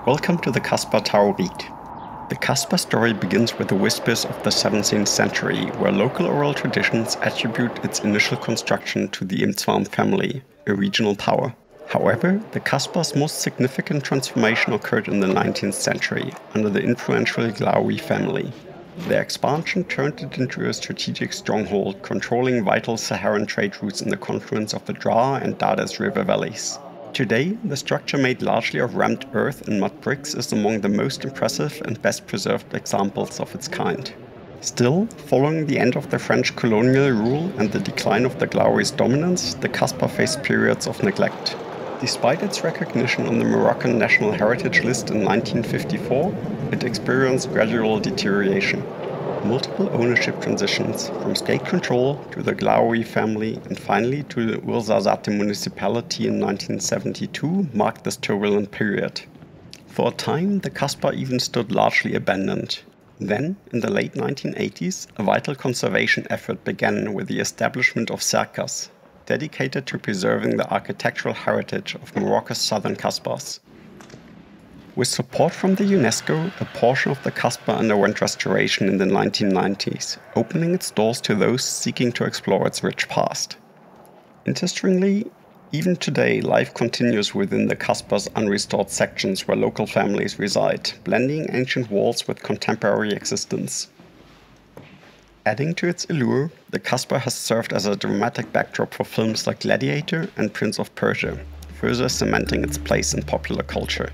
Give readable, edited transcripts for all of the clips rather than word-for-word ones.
Welcome to the Casbah Tawhid. The Casbah story begins with the whispers of the 17th century, where local oral traditions attribute its initial construction to the Mzwam family, a regional power. However, the Casbah's most significant transformation occurred in the 19th century, under the influential Glaoui family. Their expansion turned it into a strategic stronghold, controlling vital Saharan trade routes in the confluence of the Draa and Dades river valleys. Today, the structure made largely of rammed earth and mud bricks is among the most impressive and best preserved examples of its kind. Still, following the end of the French colonial rule and the decline of the Glaoui's dominance, the Casbah faced periods of neglect. Despite its recognition on the Moroccan National Heritage List in 1954, it experienced gradual deterioration. Multiple ownership transitions, from state control to the Glaoui family and finally to the Ouarzazate municipality in 1972, marked this turbulent period. For a time, the Casbah even stood largely abandoned. Then, in the late 1980s, a vital conservation effort began with the establishment of Serkas, dedicated to preserving the architectural heritage of Morocco's southern Casbahs. With support from the UNESCO, a portion of the Casbah underwent restoration in the 1990s, opening its doors to those seeking to explore its rich past. Interestingly, even today, life continues within the Casbah's unrestored sections where local families reside, blending ancient walls with contemporary existence. Adding to its allure, the Casbah has served as a dramatic backdrop for films like Gladiator and Prince of Persia, further cementing its place in popular culture.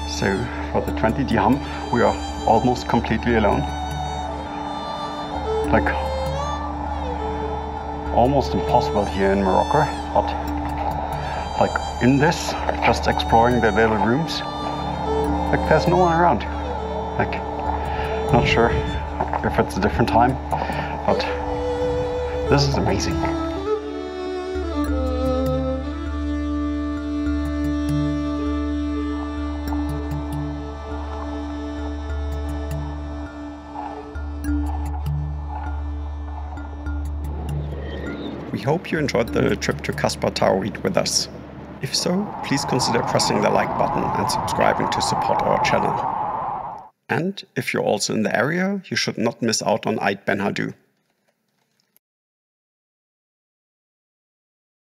So for the 20 dirham, we are almost completely alone. Like, almost impossible here in Morocco, but like in this, just exploring the little rooms, like there's no one around. Like, not sure if it's a different time, but this is amazing. We hope you enjoyed the trip to Casbah Tawhid with us. If so, please consider pressing the like button and subscribing to support our channel. And if you're also in the area, you should not miss out on Eid Ben Haddou.